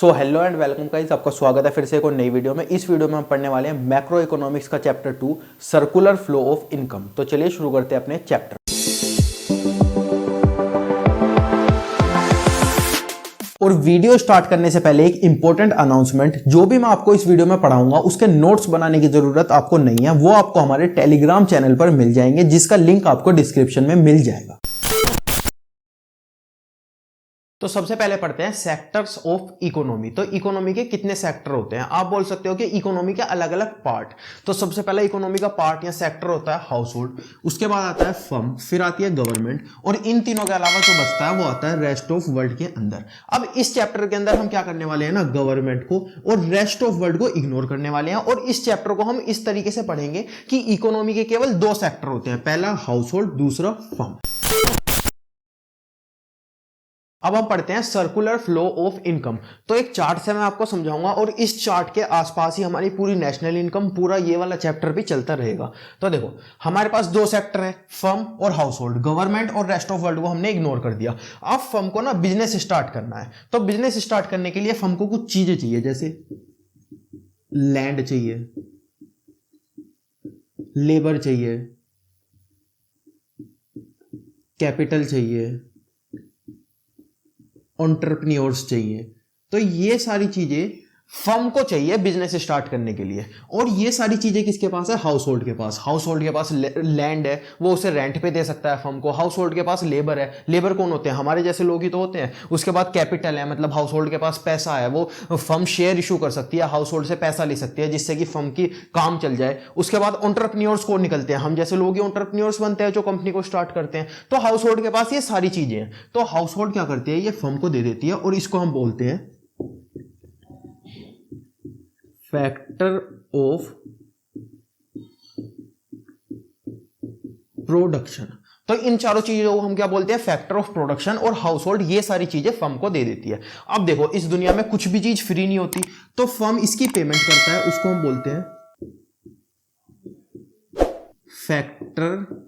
So hello and welcome guys, आपका स्वागत है फिर से एक और नई वीडियो में। इस वीडियो में हम पढ़ने वाले हैं मैक्रो इकोनॉमिक्स का chapter 2 circular flow of income. तो चलिए शुरू करते हैं अपने चैप्टर। और वीडियो स्टार्ट करने से पहले एक इंपॉर्टेंट अनाउंसमेंट, जो भी मैं आपको इस वीडियो में पढ़ाऊंगा उसके नोट्स बनाने की जरूरत आपको नहीं है, वो आपको हमारे टेलीग्राम चैनल पर मिल जाएंगे, जिसका लिंक आपको डिस्क्रिप्शन में मिल जाएगा। तो सबसे पहले पढ़ते हैं सेक्टर्स ऑफ इकोनॉमी। तो इकोनॉमी के कितने सेक्टर होते हैं? आप बोल सकते हो कि इकोनॉमी के अलग अलग पार्ट। तो सबसे पहले इकोनॉमी का पार्ट या सेक्टर होता है हाउस होल्ड, उसके बाद आता है फर्म, फिर आती है गवर्नमेंट, और इन तीनों के अलावा जो बचता है वो आता है रेस्ट ऑफ वर्ल्ड के अंदर। अब इस चैप्टर के अंदर हम क्या करने वाले हैं ना, गवर्नमेंट को और रेस्ट ऑफ वर्ल्ड को इग्नोर करने वाले हैं। और इस चैप्टर को हम इस तरीके से पढ़ेंगे कि इकोनॉमी के केवल दो सेक्टर होते हैं, पहला हाउस होल्ड, दूसरा फर्म। अब हम पढ़ते हैं सर्कुलर फ्लो ऑफ इनकम। तो एक चार्ट से मैं आपको समझाऊंगा और इस चार्ट के आसपास ही हमारी पूरी नेशनल इनकम, पूरा ये वाला चैप्टर भी चलता रहेगा। तो देखो, हमारे पास दो सेक्टर हैं, फर्म और हाउस होल्ड। गवर्नमेंट और रेस्ट ऑफ वर्ल्ड को हमने इग्नोर कर दिया। अब फर्म को ना बिजनेस स्टार्ट करना है, तो बिजनेस स्टार्ट करने के लिए फर्म को कुछ चीजें चाहिए, जैसे लैंड चाहिए, लेबर चाहिए, कैपिटल चाहिए, एंटरप्रेन्योर्स चाहिए। तो ये सारी चीजें फर्म को चाहिए बिजनेस स्टार्ट करने के लिए। और ये सारी चीजें किसके पास है? हाउस होल्ड के पास। हाउस होल्ड के पास लैंड है, वो उसे रेंट पे दे सकता है फर्म को। हाउस होल्ड के पास लेबर है। लेबर कौन होते हैं? हमारे जैसे लोग ही तो होते हैं। उसके बाद कैपिटल है, मतलब हाउस होल्ड के पास पैसा है, वो फर्म शेयर इशू कर सकती है, हाउस होल्ड से पैसा ले सकती है, जिससे कि फर्म की काम चल जाए। उसके बाद एंटरप्रेन्योर्स को निकलते हैं, हम जैसे लोग ही एंटरप्रेन्योर्स बनते हैं जो कंपनी को स्टार्ट करते हैं। तो हाउस होल्ड के पास ये सारी चीजें हैं। तो हाउस होल्ड क्या करती है? ये फर्म को दे देती है, और इसको हम बोलते हैं फैक्टर ऑफ प्रोडक्शन। तो इन चारों चीजों को हम क्या बोलते हैं? Factor of production. और हाउस होल्ड ये सारी चीजें फर्म को दे देती है। अब देखो, इस दुनिया में कुछ भी चीज फ्री नहीं होती, तो फर्म इसकी पेमेंट करता है, उसको हम बोलते हैं फैक्टर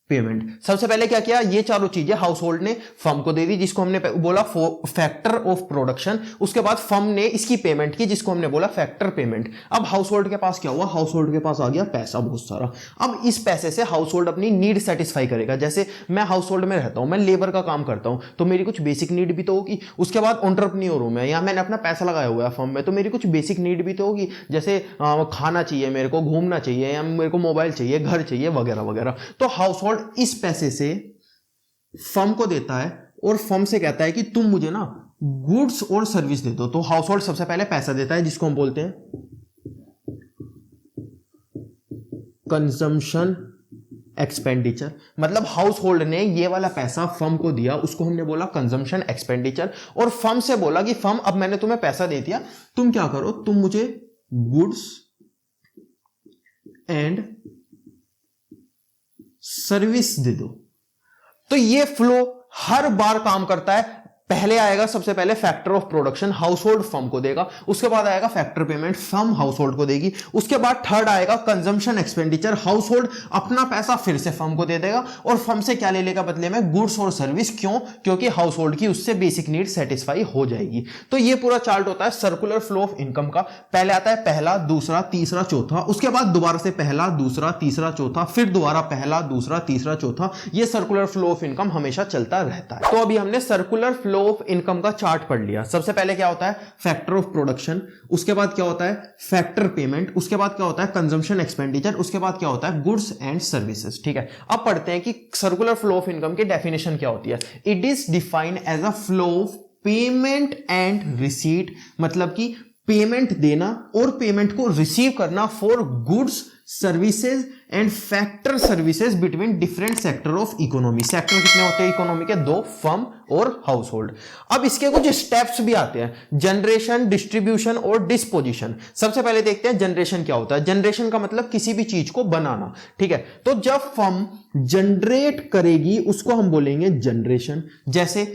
पेमेंट। सबसे पहले क्या किया? ये चारों चीजें हाउस होल्ड ने फर्म को दे दी, जिसको हमने बोला फैक्टर ऑफ प्रोडक्शन। उसके बाद फर्म ने इसकी पेमेंट की, जिसको हमने बोला फैक्टर पेमेंट। अब हाउस होल्ड के पास क्या हुआ? हाउस होल्ड के पास आ गया पैसा बहुत सारा। अब इस पैसे से हाउस होल्ड अपनी नीड सेटिस्फाई करेगा। जैसे मैं हाउस होल्ड में रहता हूं, मैं लेबर का काम करता हूं, तो मेरी कुछ बेसिक नीड भी तो होगी। उसके बाद एंटरप्रेन्योर हूं मैं, या मैंने अपना पैसा लगाया हुआ है फर्म में, तो मेरी कुछ बेसिक नीड भी तो होगी, जैसे खाना चाहिए मेरे को, घूमना चाहिए, या मेरे को मोबाइल चाहिए, घर चाहिए, वगैरह वगैरह। तो हाउस होल्ड इस पैसे से फर्म को देता है, और फर्म से कहता है कि तुम मुझे ना गुड्स और सर्विस दे दो। तो हाउस होल्ड सबसे पहले पैसा देता है, जिसको हम बोलते हैं कंजम्पशन एक्सपेंडिचर। मतलब हाउस होल्ड ने ये वाला पैसा फर्म को दिया, उसको हमने बोला कंजम्पशन एक्सपेंडिचर। और फर्म से बोला कि फर्म, अब मैंने तुम्हें पैसा दे दिया, तुम क्या करो, तुम मुझे गुड्स एंड सर्विस दे दो। तो ये फ्लो हर बार काम करता है। पहले आएगा सबसे पहले factor of production, house hold firm को देगा। उसके बाद आएगा factor payment, firm house hold को देगी। उसके बाद थर्ड आएगा कंजम्पशन एक्सपेंडिचर, हाउस होल्ड अपना पैसा फिर से फर्म को दे देगा, और फर्म से क्या ले लेगा बदले में? गुड्स और सर्विस। क्यों? क्योंकि हाउस होल्ड की उससे बेसिक नीड सेटिस्फाई हो जाएगी। तो ये पूरा चार्ट होता है सर्कुलर फ्लो ऑफ इनकम का। पहले आता है पहला, दूसरा, तीसरा, चौथा। उसके बाद दोबारा से पहला, दूसरा, तीसरा, चौथा, फिर दोबारा पहला, दूसरा, तीसरा, चौथा। ये सर्कुलर फ्लो ऑफ इनकम हमेशा चलता रहता है। तो अभी हमने सर्कुलर फ्लो ऑफ इनकम का चार्ट पढ़ लिया। सबसे पहले क्या होता है? Factor of production. उसके बाद क्या होता है? Factor payment. उसके बाद क्या होता है? Consumption expenditure. उसके बाद क्या होता है? Goods and services. ठीक है, अब पढ़ते हैं कि सर्कुलर फ्लो ऑफ इनकम की डेफिनेशन क्या होती है। It is defined as a flow of payment and receipt, मतलब कि पेमेंट देना और पेमेंट को रिसीव करना for goods, services and factor services between different sector of economy. Sector कितने होते हैं इकोनॉमी के? दो, फर्म और हाउस होल्ड। अब इसके कुछ स्टेप्स भी आते हैं, जनरेशन, डिस्ट्रीब्यूशन और डिस्पोजिशन। सबसे पहले देखते हैं जनरेशन क्या होता है। जनरेशन का मतलब किसी भी चीज को बनाना। ठीक है, तो जब फर्म जनरेट करेगी उसको हम बोलेंगे जनरेशन। जैसे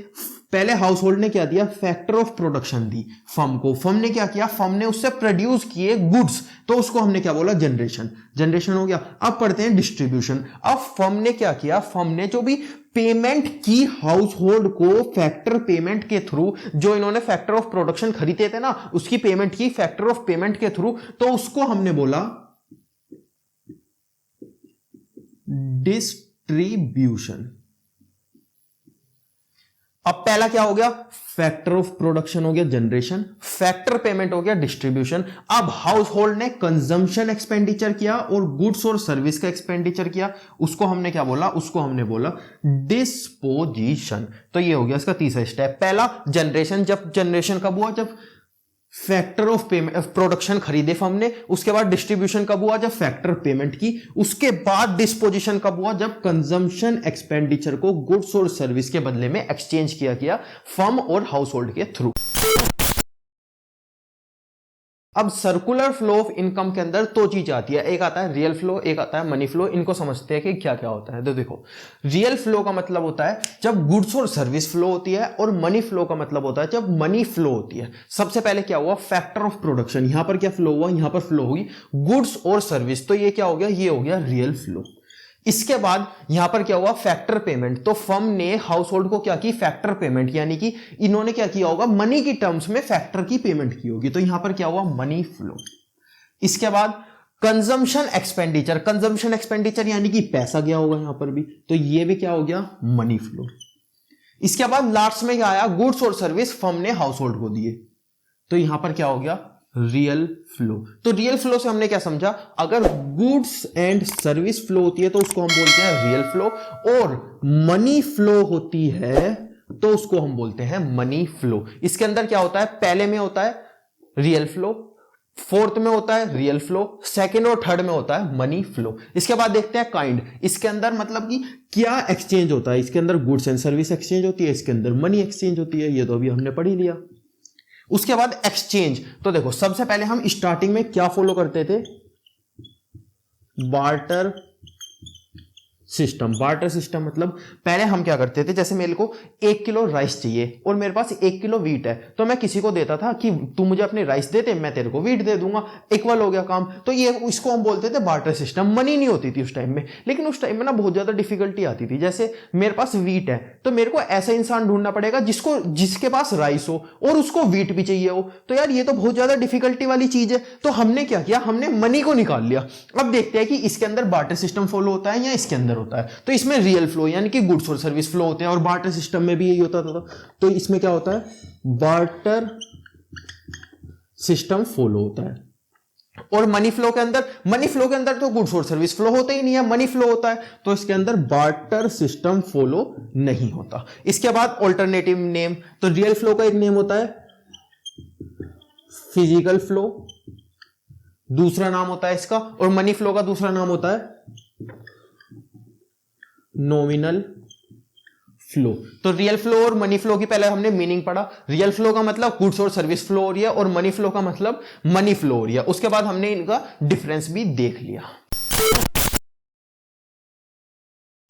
पहले हाउस होल्ड ने क्या दिया? Factor of production the firm को। फर्म ने क्या किया? फर्म ने उससे प्रोड्यूस किए गुड्स, तो उसको हमने क्या बोला? जनरेशन। जनरेशन हो गया। अब पढ़ते हैं डिस्ट्रीब्यूशन। अब फर्म ने क्या किया? फर्म ने जो भी पेमेंट की हाउस होल्ड को फैक्टर पेमेंट के थ्रू, जो इन्होंने फैक्टर ऑफ प्रोडक्शन खरीदे थे ना, उसकी पेमेंट की फैक्टर ऑफ पेमेंट के थ्रू, तो उसको हमने बोला डिस्ट्रीब्यूशन। अब पहला क्या हो गया, फैक्टर ऑफ प्रोडक्शन हो गया जनरेशन, फैक्टर पेमेंट हो गया डिस्ट्रीब्यूशन। अब हाउस होल्ड ने कंजम्पशन एक्सपेंडिचर किया और गुड्स और सर्विस का एक्सपेंडिचर किया, उसको हमने क्या बोला, उसको हमने बोला डिस्पोजिशन। तो ये हो गया इसका तीसरा स्टेप। पहला जनरेशन, जब जनरेशन कब हुआ, जब फैक्टर ऑफ पेमेंट प्रोडक्शन खरीदे फर्म ने। उसके बाद डिस्ट्रीब्यूशन कब हुआ, जब फैक्टर पेमेंट की। उसके बाद डिस्पोजिशन कब हुआ, जब कंजम्पशन एक्सपेंडिचर को गुड्स और सर्विस के बदले में एक्सचेंज किया गया फर्म और हाउस होल्ड के थ्रू। अब सर्कुलर फ्लो ऑफ इनकम के अंदर दो चीज आती है, एक आता है रियल फ्लो, एक आता है मनी फ्लो। इनको समझते हैं कि क्या क्या होता है। तो देखो, रियल फ्लो का मतलब होता है जब गुड्स और सर्विस फ्लो होती है, और मनी फ्लो का मतलब होता है जब मनी फ्लो होती है। सबसे पहले क्या हुआ, फैक्टर ऑफ प्रोडक्शन, यहां पर क्या फ्लो हुआ, यहां पर फ्लो हुई गुड्स और सर्विस, तो ये क्या हो गया, ये हो गया रियल फ्लो। इसके बाद यहां पर क्या हुआ, फैक्टर पेमेंट, तो फर्म ने हाउस होल्ड को क्या की, फैक्टर पेमेंट, यानी कि इन्होंने क्या किया होगा, मनी की टर्म्स में फैक्टर की पेमेंट की होगी, तो यहां पर क्या हुआ, मनी फ्लो। इसके बाद कंजम्पशन एक्सपेंडिचर, कंजम्पशन एक्सपेंडिचर यानी कि पैसा गया होगा यहां पर भी, तो ये भी क्या हो गया, मनी फ्लो। इसके बाद लास्ट में क्या आया, गुड्स और सर्विस फर्म ने हाउस होल्ड को दिए, तो यहां पर क्या हो गया, रियल फ्लो। तो रियल फ्लो से हमने क्या समझा, अगर गुड्स एंड सर्विस फ्लो होती है तो उसको हम बोलते हैं रियल फ्लो, और मनी फ्लो होती है तो उसको हम बोलते हैं मनी फ्लो। इसके अंदर क्या होता है, पहले में होता है रियल फ्लो, फोर्थ में होता है रियल फ्लो, सेकंड और थर्ड में होता है मनी फ्लो। इसके बाद देखते हैं काइंड, इसके अंदर मतलब कि क्या एक्सचेंज होता है, इसके अंदर गुड्स एंड सर्विस एक्सचेंज होती है, इसके अंदर मनी एक्सचेंज होती है, ये तो अभी हमने पढ़ ही लिया। उसके बाद एक्सचेंज, तो देखो सबसे पहले हम स्टार्टिंग में क्या फॉलो करते थे, बार्टर सिस्टम। बार्टर सिस्टम मतलब पहले हम क्या करते थे, जैसे मेरे को 1 किलो राइस चाहिए और मेरे पास 1 किलो वीट है, तो मैं किसी को देता था कि तू मुझे अपनी राइस दे दे, मैं तेरे को वीट दे दूंगा, इक्वल हो गया काम। तो ये इसको हम बोलते थे बार्टर सिस्टम। मनी नहीं होती थी उस टाइम में, लेकिन उस टाइम में ना बहुत ज्यादा डिफिकल्टी आती थी। जैसे मेरे पास वीट है तो मेरे को ऐसा इंसान ढूंढना पड़ेगा जिसके पास राइस हो और उसको वीट भी चाहिए हो, तो यार ये तो बहुत ज्यादा डिफिकल्टी वाली चीज है। तो हमने क्या किया, हमने मनी को निकाल लिया। अब देखते हैं कि इसके अंदर बार्टर सिस्टम फॉलो होता है या इसके अंदर होता है। तो इसमें रियल फ्लो यानी कि गुड्स और सर्विस फ्लो होते हैं, और बार्टर सिस्टम में भी यही होता था। तो इसमें क्या होता है, बार्टर सिस्टम फॉलो होता है। और मनी फ्लो के अंदर तो गुड्स और सर्विस फ्लो होते ही नहीं है, मनी फ्लो होता है, तो इसके अंदर बार्टर सिस्टम फॉलो नहीं होता। इसके बाद ऑल्टरनेटिव नेम, तो रियल फ्लो का एक नेम होता है फिजिकल फ्लो, दूसरा नाम होता है इसका, और मनी फ्लो का दूसरा नाम होता है नॉमिनल फ्लो। तो रियल फ्लो और मनी फ्लो की पहले हमने मीनिंग पढ़ा। रियल फ्लो का मतलब गुड्स और सर्विस फ्लो हो रही है, और मनी फ्लो का मतलब मनी फ्लो हो रही है। उसके बाद हमने इनका डिफरेंस भी देख लिया।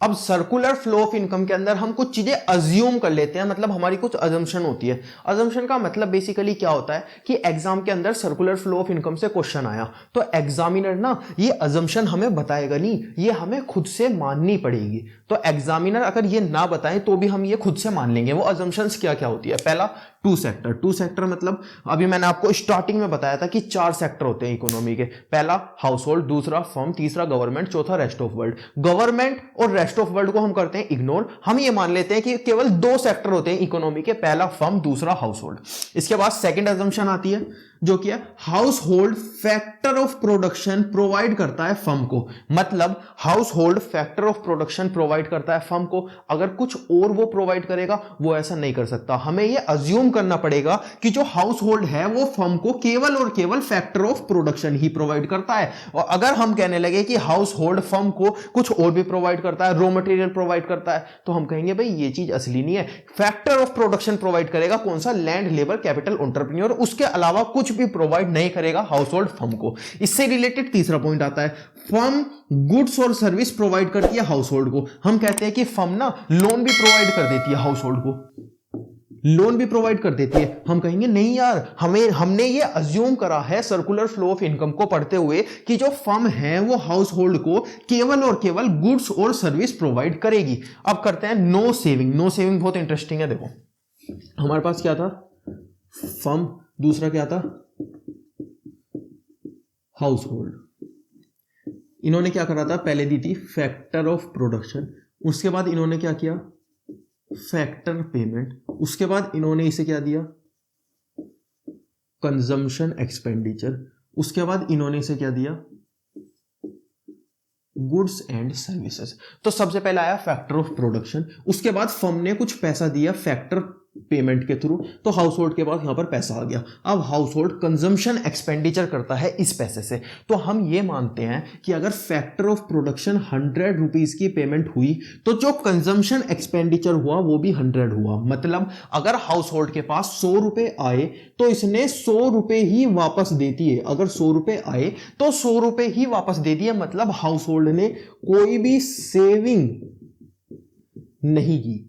अब सर्कुलर फ्लो ऑफ इनकम के अंदर हम कुछ चीजें अज्यूम कर लेते हैं, मतलब हमारी कुछ अजम्पशन होती है। अजम्पशन का मतलब बेसिकली क्या होता है कि एग्जाम के अंदर सर्कुलर फ्लो ऑफ इनकम से क्वेश्चन आया तो एग्जामिनर ना ये अजम्पशन हमें बताएगा नहीं, ये हमें खुद से माननी पड़ेगी। तो एग्जामिनर अगर ये ना बताएं तो भी हम ये खुद से मान लेंगे। वो अजम्पशंस क्या क्या होती है, पहला टू सेक्टर मतलब अभी मैंने आपको स्टार्टिंग में बताया था कि 4 सेक्टर होते हैं इकोनॉमी के। पहला हाउस होल्ड, दूसरा फर्म, तीसरा गवर्नमेंट, चौथा रेस्ट ऑफ वर्ल्ड। गवर्नमेंट और रेस्ट ऑफ वर्ल्ड को हम करते हैं इग्नोर, हम ये मान लेते हैं कि केवल 2 सेक्टर होते हैं इकोनॉमी के, पहला फर्म, दूसरा हाउस होल्ड। इसके बाद सेकेंड अजम्पशन आती है जो कि है house hold factor of production provide करता है फर्म को। मतलब house hold factor of production provide करता है फर्म को, अगर कुछ और वो प्रोवाइड करेगा वो ऐसा नहीं कर सकता। हमें ये अज्यूम करना पड़ेगा कि जो हाउस होल्ड है वो फर्म को केवल और केवल factor of production he provide करता है। और अगर हम कहने लगे कि हाउस होल्ड फर्म को कुछ और भी प्रोवाइड करता है, रॉ मटेरियल प्रोवाइड करता है, तो हम कहेंगे भाई ये चीज असली नहीं है। फैक्टर ऑफ प्रोडक्शन प्रोवाइड करेगा कौन सा, लैंड, लेबर, कैपिटल, एंटरप्रेन्योर, उसके अलावा कुछ भी प्रोवाइड नहीं करेगा हाउस होल्ड फर्म को। इससे रिलेटेड तीसरा पॉइंट आता है फर्म गुड्स और सर्विस प्रोवाइड करती है हाउस होल्ड को। हम कहते हैं कि फर्म ना लोन भी प्रोवाइड कर देती है हाउस होल्ड को। लोन भी प्रोवाइड कर देती है। हम कहेंगे नहीं यार, हमने ये अज्यूम करा है सर्कुलर फ्लो ऑफ इनकम को पढ़ते हुए कि जो फर्म है वो हाउस होल्ड को केवल और केवल गुड्स और सर्विस प्रोवाइड करेगी। अब करते हैं नो सेविंग। नो सेविंग बहुत इंटरेस्टिंग है। देखो हमारे पास क्या था, फर्म, दूसरा क्या था, हाउस होल्ड। इन्होंने क्या करा था, पहले दी थी फैक्टर ऑफ प्रोडक्शन, उसके बाद इन्होंने क्या किया, फैक्टर पेमेंट, उसके बाद इन्होंने इसे क्या दिया, कंजम्पशन एक्सपेंडिचर, उसके बाद इन्होंने इसे क्या दिया, गुड्स एंड सर्विसेज। तो सबसे पहले आया फैक्टर ऑफ प्रोडक्शन, उसके बाद फर्म ने कुछ पैसा दिया फैक्टर पेमेंट के थ्रू, तो हाउस होल्ड के पास यहां पर पैसा आ गया। अब हाउस होल्ड कंजम्पशन एक्सपेंडिचर करता है इस पैसे से। तो हम ये मानते हैं कि अगर फैक्टर ऑफ प्रोडक्शन 100 रुपीज की पेमेंट हुई तो जो कंजम्पशन एक्सपेंडिचर हुआ वो भी 100 हुआ। मतलब अगर हाउस होल्ड के पास 100 रुपए आए तो इसने 100 रुपए ही वापस देती है। अगर 100 रुपए आए तो 100 रुपए ही वापस दे दिए, मतलब हाउस होल्ड ने कोई भी सेविंग नहीं की।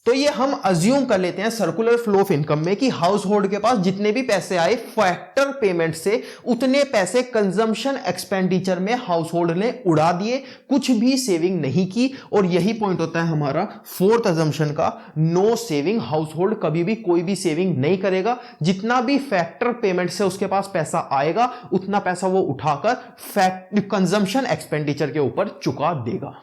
तो ये हम अज्यूम कर लेते हैं सर्कुलर फ्लो ऑफ इनकम में कि हाउस होल्ड के पास जितने भी पैसे आए फैक्टर पेमेंट से, उतने पैसे कंजम्पशन एक्सपेंडिचर में हाउस होल्ड ने उड़ा दिए, कुछ भी सेविंग नहीं की। और यही पॉइंट होता है हमारा फोर्थ अजम्पशन का, नो सेविंग। हाउस होल्ड कभी भी कोई भी सेविंग नहीं करेगा, जितना भी फैक्टर पेमेंट से उसके पास पैसा आएगा उतना पैसा वो उठाकर कंजम्पशन एक्सपेंडिचर के ऊपर चुका देगा।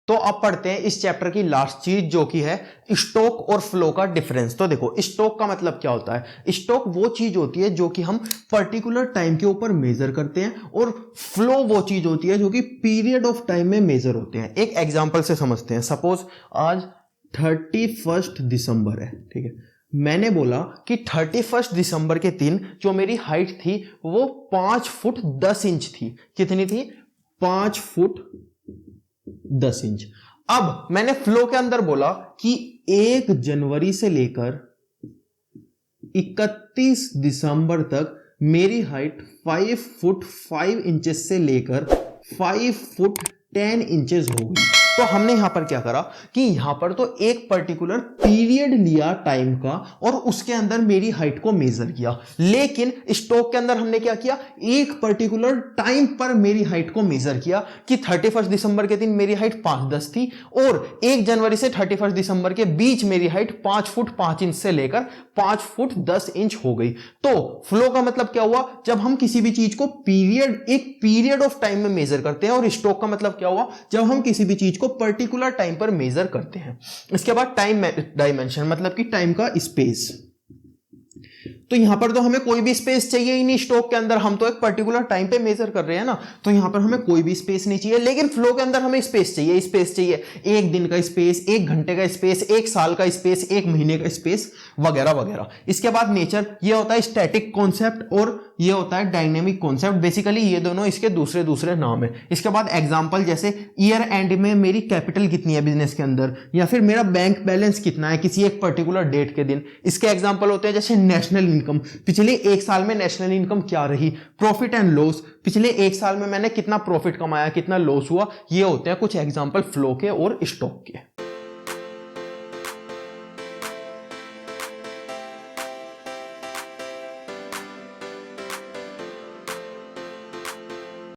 तो अब पढ़ते हैं इस चैप्टर की लास्ट चीज जो कि है स्टॉक और फ्लो का डिफरेंस। तो देखो स्टॉक का मतलब क्या होता है, स्टॉक वो चीज होती है जो कि हम पर्टिकुलर टाइम के ऊपर मेजर करते हैं, और फ्लो वो चीज होती है जो कि पीरियड ऑफ टाइम में मेजर होते हैं। एक एग्जांपल से समझते हैं। सपोज आज 31 दिसंबर है, ठीक है। मैंने बोला कि 31 दिसंबर के दिन जो मेरी हाइट थी वो 5 फुट 10 इंच थी। कितनी थी? 5 फुट 10 इंच। अब मैंने फ्लो के अंदर बोला कि 1 जनवरी से लेकर 31 दिसंबर तक मेरी हाइट 5 फुट 5 इंचेस से लेकर 5 फुट 10 इंचेस हो गई। तो हमने यहां पर क्या करा कि यहां पर तो एक पर्टिकुलर पीरियड लिया टाइम का और उसके अंदर मेरी हाइट को मेजर किया। लेकिन स्टॉक के अंदर हमने क्या किया, एक पर्टिकुलर टाइम पर मेरी हाइट को मेजर किया कि 31 दिसंबर के दिन मेरी हाइट 5'10" थी और 1 जनवरी से 31 दिसंबर के बीच मेरी हाइट 5 फुट 5 इंच से लेकर 5 फुट 10 इंच हो गई। तो फ्लो का मतलब क्या हुआ, जब हम किसी भी चीज को एक पीरियड ऑफ टाइम में मेजर करते हैं, और स्टॉक का मतलब क्या हुआ, जब हम किसी भी चीज को पर्टिकुलर टाइम पर मेजर करते हैं। इसके बाद टाइम डायमेंशन, मतलब कि टाइम का स्पेस। तो यहां पर तो हमें कोई भी स्पेस चाहिए ही नहीं स्टॉक के अंदर, हम तो एक पर्टिकुलर टाइम पे मेजर कर रहे हैं ना, तो यहां पर हमें कोई भी स्पेस नहीं चाहिए। लेकिन फ्लो के अंदर हमें स्पेस चाहिए। स्पेस चाहिए 1 दिन का स्पेस, 1 घंटे का स्पेस, 1 साल का स्पेस, 1 महीने का स्पेस, वगैरह वगैरह। इसके बाद नेचर, ये होता है स्टैटिक कॉन्सेप्ट और ये होता है डायनेमिक कॉन्सेप्ट। बेसिकली ये दोनों इसके दूसरे दूसरे नाम है। इसके बाद एग्जांपल, जैसे ईयर एंड में मेरी कैपिटल कितनी है बिजनेस के अंदर, या फिर मेरा बैंक बैलेंस कितना है किसी एक पर्टिकुलर डेट के दिन। इसके एग्जांपल होते हैं जैसे नेशनल इनकम, पिछले 1 साल में नेशनल इनकम क्या रही, प्रॉफिट एंड लॉस, पिछले 1 साल में मैंने कितना प्रॉफिट कमाया, कितना लॉस हुआ। ये होते हैं कुछ एग्जांपल फ्लो के और स्टॉक के।